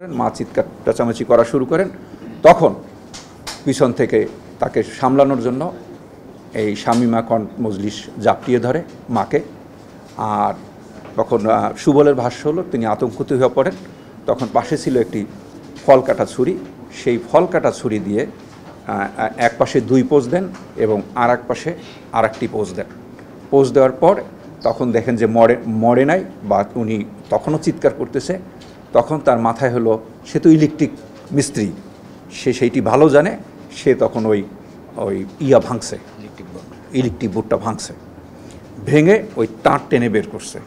মা চিৎকার চেঁচামেচি করা শুরু করেন। তখন পিছন থেকে তাকে সামলানোর জন্য এই শামীমা খান মজলিস জাপটিয়ে ধরে মাকে। আর তখন সুবলের ভাষ্য হলো তিনি আতঙ্কিত হয়ে পড়েন। তখন পাশে ছিল একটি ফল কাটা ছুরি, সেই ফল কাটা ছুরি দিয়ে এক পাশে 2 পোজ দেন এবং আর এক পাশে আর একটি পোজ দেন। পোজ দেওয়ার পর তখন দেখেন যে মরে নাই, বা উনি তখনও চিৎকার করতেছে। তখন তার মাথায় হলো, সে তো ইলেকট্রিক মিস্ত্রি, সে সেইটি ভালো জানে। সে তখন ওই ভাঙছে, ইলেকট্রিক বোর্ডটা ভাঙছে, ভেঙে ওই তার টেনে বের করছে।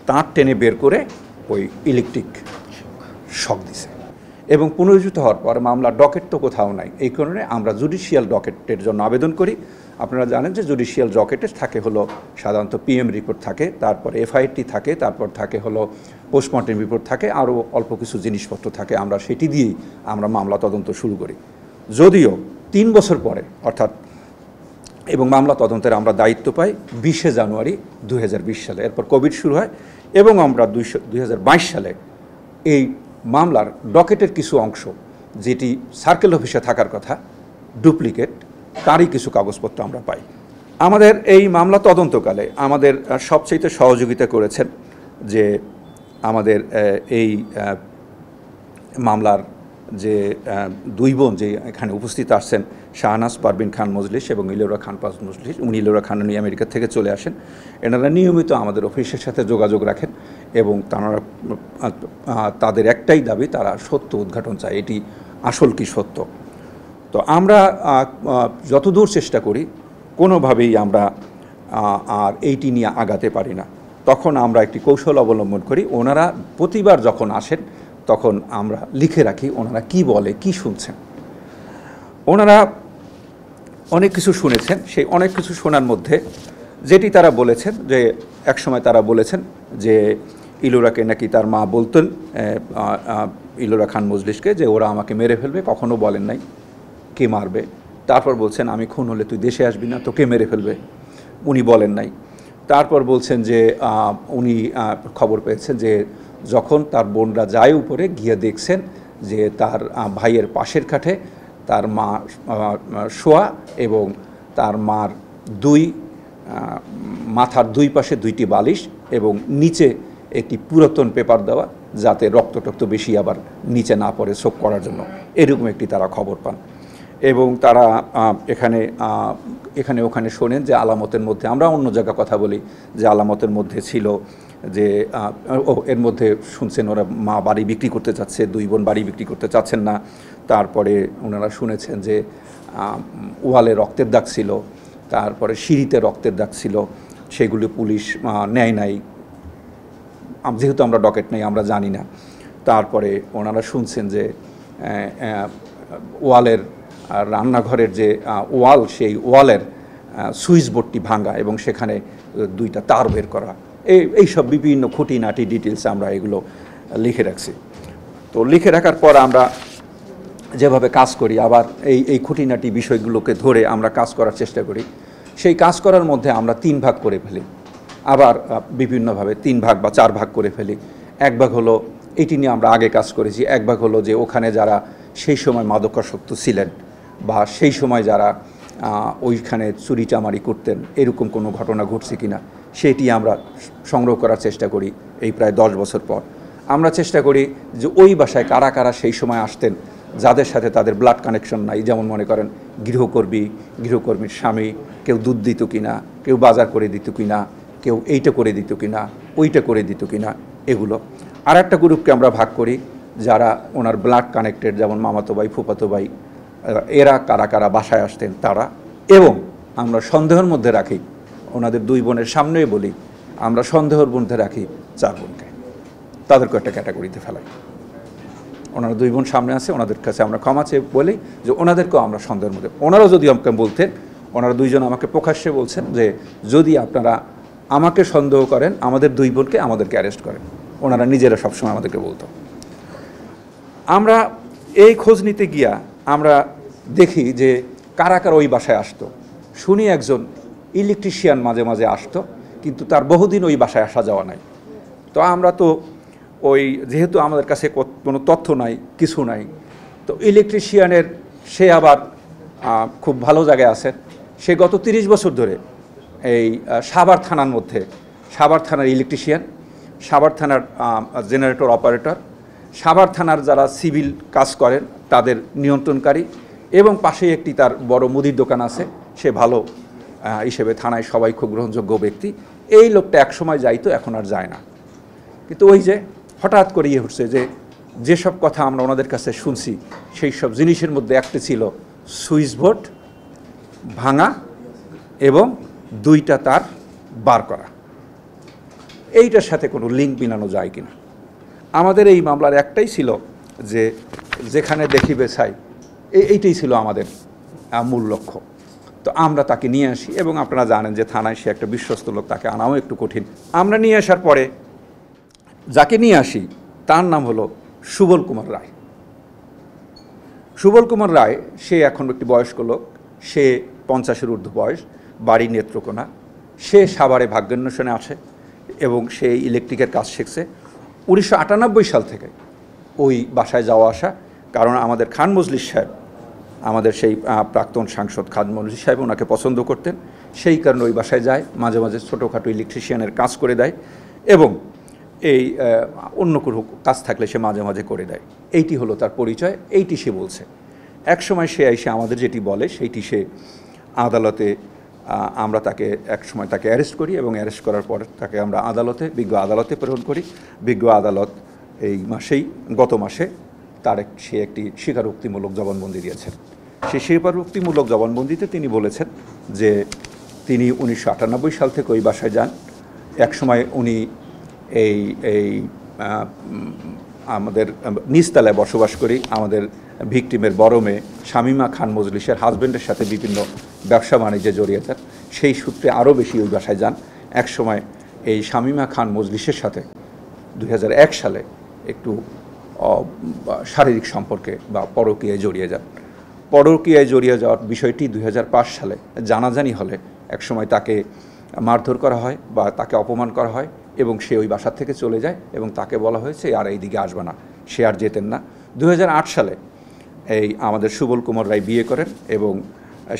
তার টেনে বের করে ওই ইলেকট্রিক শক দিছে এবং পুনরুজ্জীবিত হওয়ার পর মামলার ডকেট তো কোথাও নাই। এই কারণে আমরা জুডিশিয়াল ডকেটের জন্য আবেদন করি। আপনারা জানেন যে জুডিশিয়াল ডকেটে থাকে হলো সাধারণত পিএম রিপোর্ট থাকে, তারপরে এফআইআরটি থাকে, তারপর থাকে হলো পোস্টমর্টেম রিপোর্ট থাকে, আরও অল্প কিছু জিনিসপত্র থাকে। আমরা সেটি দিয়েই আমরা মামলা তদন্ত শুরু করি। যদিও 3 বছর পরে অর্থাৎ এবং মামলা তদন্তের আমরা দায়িত্ব পাই 20শে জানুয়ারি 2020 সালে। এরপর কোভিড শুরু হয় এবং আমরা 2022 সালে এই মামলার ডকেটের কিছু অংশ, যেটি সার্কেল অফিসে থাকার কথা ডুপ্লিকেট, তারই কিছু কাগজপত্র আমরা পাই। আমাদের এই মামলা তদন্তকালে আমাদের সবচেয়ে সহযোগিতা করেছেন যে আমাদের এই মামলার যে 2 বোন যে এখানে উপস্থিত আসছেন, শাহনাজ পারভিন খান মজলিস এবং ইলোরা খান মজলিস। উনি ইলোরা খান উনি আমেরিকা থেকে চলে আসেন। এনারা নিয়মিত আমাদের অফিসের সাথে যোগাযোগ রাখেন এবং তারা তাদের একটাই দাবি, তারা সত্য উদ্ঘাটন চায়, এটি আসল কি সত্য। তো আমরা যতদূর চেষ্টা করি কোনোভাবেই আমরা আর এইটি নিয়ে আগাতে পারি না। তখন আমরা একটি কৌশল অবলম্বন করি। ওনারা প্রতিবার যখন আসেন তখন আমরা লিখে রাখি ওনারা কি বলে, কি শুনছেন। ওনারা অনেক কিছু শুনেছেন। সেই অনেক কিছু শোনার মধ্যে যেটি তারা বলেছেন যে একসময় তারা বলেছেন যে ইলোরাকে নাকি তার মা বলতেন, ইলোরা খান মজলিসকে, যে ওরা আমাকে মেরে ফেলবে। কখনো বলেন নাই কে মারবে। তারপর বলছেন আমি খুন হলে তুই দেশে আসবি না, তোকে মেরে ফেলবে, উনি বলেন নাই। তারপর বলছেন যে উনি খবর পেয়েছেন যে যখন তার বোনরা যায় উপরে গিয়ে দেখছেন যে তার ভাইয়ের পাশের কাঠে তার মা শোয়া এবং তার মার মাথার 2 পাশে 2টি বালিশ এবং নিচে একটি পুরাতন পেপার দেওয়া, যাতে রক্ত বেশি আবার নিচে না পড়ে শোক করার জন্য, এরকম একটি তারা খবর পান। এবং তারা এখানে ওখানে শোনেন যে আলামতের মধ্যে, আমরা অন্য জায়গায় কথা বলি, যে আলামতের মধ্যে ছিল যে এর মধ্যে শুনছেন ওরা মা বাড়ি বিক্রি করতে চাচ্ছে, 2 বোন বাড়ি বিক্রি করতে চাচ্ছেন না। তারপরে ওনারা শুনেছেন যে ওয়ালে রক্তের দাগ ছিল, তারপরে সিঁড়িতে রক্তের দাগ ছিল, সেগুলি পুলিশ নেয় নাই, যেহেতু আমরা ডকেট নেই আমরা জানি না। তারপরে ওনারা শুনছেন যে ওয়ালের রান্নাঘরের যে ওয়াল, সেই ওয়ালের সুইচ বোর্ডটি ভাঙা এবং সেখানে 2টা তার বের করা, এইসব বিভিন্ন খুঁটিনাটি ডিটেলস আমরা এগুলো লিখে রাখছি। তো লিখে রাখার পর আমরা যেভাবে কাজ করি, আবার এই খুঁটিনাটি বিষয়গুলোকে ধরে আমরা কাজ করার চেষ্টা করি। সেই কাজ করার মধ্যে আমরা 3 ভাগ করে ফেলি, আবার বিভিন্নভাবে 3 ভাগ বা 4 ভাগ করে ফেলি। 1 ভাগ হলো এটি নিয়ে আমরা আগে কাজ করেছি, 1 ভাগ হলো যে ওখানে যারা সেই সময় মাদকাসক্ত ছিলেন বা সেই সময় যারা ওইখানে চুরি চামারি করতেন, এরকম কোনো ঘটনা ঘটছে কিনা সেটি আমরা সংগ্রহ করার চেষ্টা করি। এই প্রায় 10 বছর পর আমরা চেষ্টা করি যে ওই বাসায় কারা কারা সেই সময় আসতেন, যাদের সাথে তাদের ব্লাড কানেকশন নাই। যেমন মনে করেন গৃহকর্মীর স্বামী, কেউ দুধ দিত কিনা, কেউ বাজার করে দিত কিনা, কেউ এইটা করে দিত কিনা, ওইটা করে দিত কিনা, এগুলো। আর একটা গ্রুপকে আমরা ভাগ করি যারা ওনার ব্লাড কানেক্টেড, যেমন মামাতো ভাই, ফুফাতো ভাই, এরা কারা কারা বাসায় আসতেন তারা। এবং আমরা সন্দেহের মধ্যে রাখি, ওনাদের 2 বোনের সামনেই বলি, আমরা সন্দেহের মধ্যে রাখি 4 বোনকে, তাদেরকে একটা ক্যাটাগরিতে ফেলাই। ওনারা 2 বোন সামনে আছে, ওনাদের কাছে আমরা ক্ষমা চেয়ে বলি যে ওনাদেরকেও আমরা সন্দেহের মধ্যে। ওনারাও যদি আমাকে বলতেন, ওনারা 2 জন আমাকে প্রকাশ্যে বলছেন যে যদি আপনারা আমাকে সন্দেহ করেন, আমাদের 2 বোনকে আমাদেরকে অ্যারেস্ট করেন। ওনারা নিজেরা সবসময় আমাদেরকে বলতো। আমরা এই খোঁজ নিতে গিয়া আমরা দেখি যে কারা কারা ওই বাসায় আসতো। শুনি একজন ইলেকট্রিশিয়ান মাঝে মাঝে আসতো, কিন্তু তার বহুদিন ওই বাসায় আসা যাওয়া নাই। তো আমরা তো ওই যেহেতু আমাদের কাছে কোনো তথ্য নাই, কিছু নাই, তো ইলেকট্রিশিয়ানের সে আবার খুব ভালো জায়গায় আছে। সে গত 30 বছর ধরে এই সাভার থানার মধ্যে, সাভার থানার ইলেকট্রিশিয়ান, সাভার থানার জেনারেটর অপারেটর, সাভার থানার যারা সিভিল কাজ করেন তাদের নিয়ন্ত্রণকারী, এবং পাশেই একটি তার বড় মুদির দোকান আছে। সে ভালো হিসেবে থানায় সবাই খুব গ্রহণযোগ্য ব্যক্তি। এই লোকটা একসময় যাইতো, এখন আর যায় না। কিন্তু ওই যে হঠাৎ করে হচ্ছে যে যেসব কথা আমরা ওনাদের কাছে শুনছি, সেই সব জিনিসের মধ্যে একটা ছিল সুইচ বোর্ড ভাঙা এবং 2টা তার বার করা। এইটার সাথে কোনো লিঙ্ক মিলানো যায় কিনা। আমাদের এই মামলার একটাই ছিল যে যেখানে দেখিবে ছাই, এইটাই ছিল আমাদের মূল লক্ষ্য। তো আমরা তাকে নিয়ে আসি, এবং আপনারা জানেন যে থানায় সে একটা বিশ্বস্ত লোক, তাকে আনাও একটু কঠিন। আমরা নিয়ে আসার পরে যাকে নিয়ে আসি তার নাম হলো সুবল কুমার রায়। সুবল কুমার রায় সে এখন একটি বয়স্ক লোক, সে 50-এর ঊর্ধ্ব বয়স, বাড়ি নেত্রকোনা। সে সাভারে ভাগ্যান্বেষণে আছে এবং সে ইলেকট্রিকের কাজ শিখছে 1998 সাল থেকে ওই বাসায় যাওয়া আসা। কারণ আমাদের খান মজলিস সাহেব, আমাদের সেই প্রাক্তন সাংসদ খান মজলিস সাহেব ওনাকে পছন্দ করতেন, সেই কারণে ওই বাসায় যায়, মাঝে মাঝে ছোটোখাটো ইলেকট্রিশিয়ানের কাজ করে দেয়, এবং এই অন্য কোনো কাজ থাকলে সে মাঝে মাঝে করে দেয়। এইটি হলো তার পরিচয়, এইটি সে বলছে। একসময় সে এসে আমাদের যেটি বলে সেইটি সে আদালতে, আমরা তাকে একসময় তাকে অ্যারেস্ট করি, এবং অ্যারেস্ট করার পর তাকে আমরা বিজ্ঞ আদালতে প্রেরণ করি। বিজ্ঞ আদালত এই মাসেই, গত মাসে সে একটি স্বীকারোক্তিমূলক জবানবন্দি দিয়েছেন। সেই স্বীকারোক্তিমূলক জবানবন্দিতে তিনি বলেছেন যে তিনি 1998 সাল থেকে ওই বাসায় যান। একসময় উনি এই আমাদের নিচতলায় বসবাস করি, আমাদের ভিকটিমের বড় মেয়ে শামীমা খান মজলিসের হাজব্যান্ডের সাথে বিভিন্ন ব্যবসা বাণিজ্যে জড়িয়েছেন। সেই সূত্রে আরও বেশি ওই বাসায় যান। একসময় এই শামীমা খান মজলিসের সাথে 2001 সালে একটু শারীরিক সম্পর্কে বা পরকীয়ায় জড়িয়ে যান। পরকীয়ায় জড়িয়ে যাওয়ার বিষয়টি 2005 সালে জানাজানি হলে একসময় তাকে মারধর করা হয় বা তাকে অপমান করা হয়, এবং সে ওই বাসার থেকে চলে যায়, এবং তাকে বলা হয়েছে আর এইদিকে আসবে না, সে আর যেতেন না। 2008 সালে এই আমাদের সুবল কুমার রায় বিয়ে করেন এবং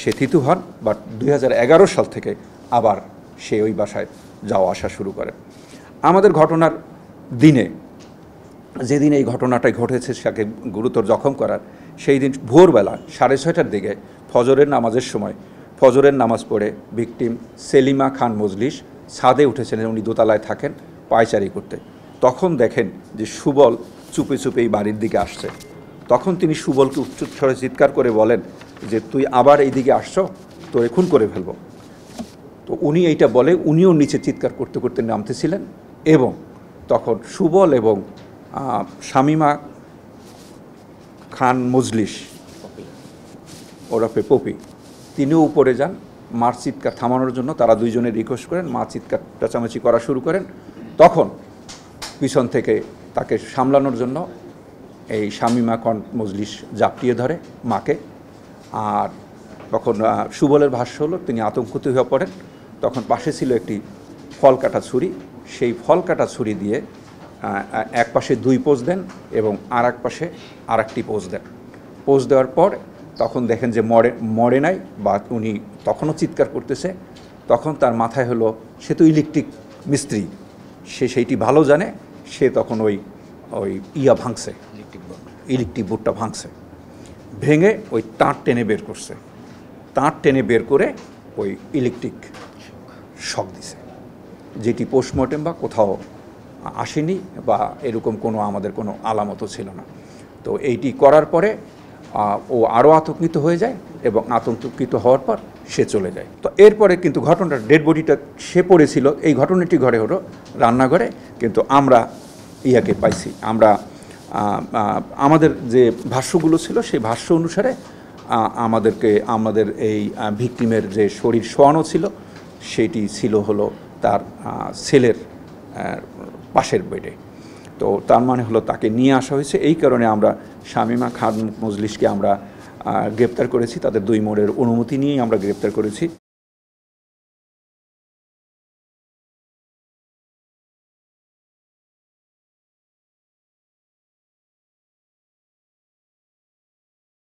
সে থিতু হন, বাট 2011 সাল থেকে আবার সে ওই বাসায় যাওয়া আসা শুরু করেন। আমাদের ঘটনার দিনে, যেদিন এই ঘটনাটাই ঘটেছে তাকে গুরুতর জখম করার, সেই দিন ভোরবেলা 6:30টার দিকে ফজরের নামাজের সময়, ফজরের নামাজ পড়ে ভিকটিম সেলিমা খান মজলিস ছাদে উঠেছেন, উনি দোতলায় থাকেন, পায়চারি করতে। তখন দেখেন যে সুবল চুপে চুপে এই বাড়ির দিকে আসছে। তখন তিনি সুবলকে উচ্চস্বরে চিৎকার করে বলেন যে তুই আবার এই দিকে আসছ, তোরে খুন করে ফেলব। তো উনি এইটা বলে উনিও নিচে চিৎকার করতে করতে নামতেছিলেন, এবং তখন সুবল এবং শামীমা খান মজলিস ওরফে পপি, তিনিও উপরে যান মার চিৎকার থামানোর জন্য। তারা দুইজনে রিকোয়েস্ট করেন, মা চিৎকার চেঁচামেচি করা শুরু করেন। তখন পিছন থেকে তাকে সামলানোর জন্য এই শামীমা খান মজলিস জাপটিয়ে ধরে মাকে। আর তখন সুবলের ভাষ্য হলো তিনি আতঙ্কিত হয়ে পড়েন। তখন পাশে ছিল একটি ফল কাটা ছুরি, সেই ফল কাটা ছুরি দিয়ে এক পাশে 2 পোজ দেন এবং আর এক পাশে আর একটি পোজ দেন। পোজ দেওয়ার পর তখন দেখেন যে মরে নাই, বা উনি তখনও চিৎকার করতেছে। তখন তার মাথায় হলো, সে তো ইলেকট্রিক মিস্ত্রি, সে সেইটি ভালো জানে। সে তখন ওই ভাঙছে, ইলেকট্রিক বোর্ডটা ভাঙছে, ভেঙে ওই তার টেনে বের করছে। তার টেনে বের করে ওই ইলেকট্রিক শক দিছে, যেটি পোস্টমর্টেম বা কোথাও আসেনি, বা এরকম কোনো আমাদের কোনো আলামতও ছিল না। তো এইটি করার পরে ও আরও আতঙ্কিত হয়ে যায়, এবং আতঙ্কিত হওয়ার পর সে চলে যায়। তো এরপরে কিন্তু ঘটনাটা, ডেড বডিটা সে পড়েছিল, এই ঘটনাটি ঘটে হলো রান্নাঘরে। কিন্তু আমরা ইয়াকে পাইছি, আমরা আমাদের যে ভাষ্যগুলো ছিল সেই ভাষ্য অনুসারে আমাদের এই ভিকটিমের যে শরীর শোয়ানো ছিল, সেটি ছিল হলো তার ছেলের পাশের বেডে। তো তার মানে হলো তাকে নিয়ে আসা হয়েছে। এই কারণে আমরা শামীমা খান মজলিসকে আমরা গ্রেপ্তার করেছি, তাদের 2 মোড়ের অনুমতি নিয়েই আমরা গ্রেপ্তার করেছি।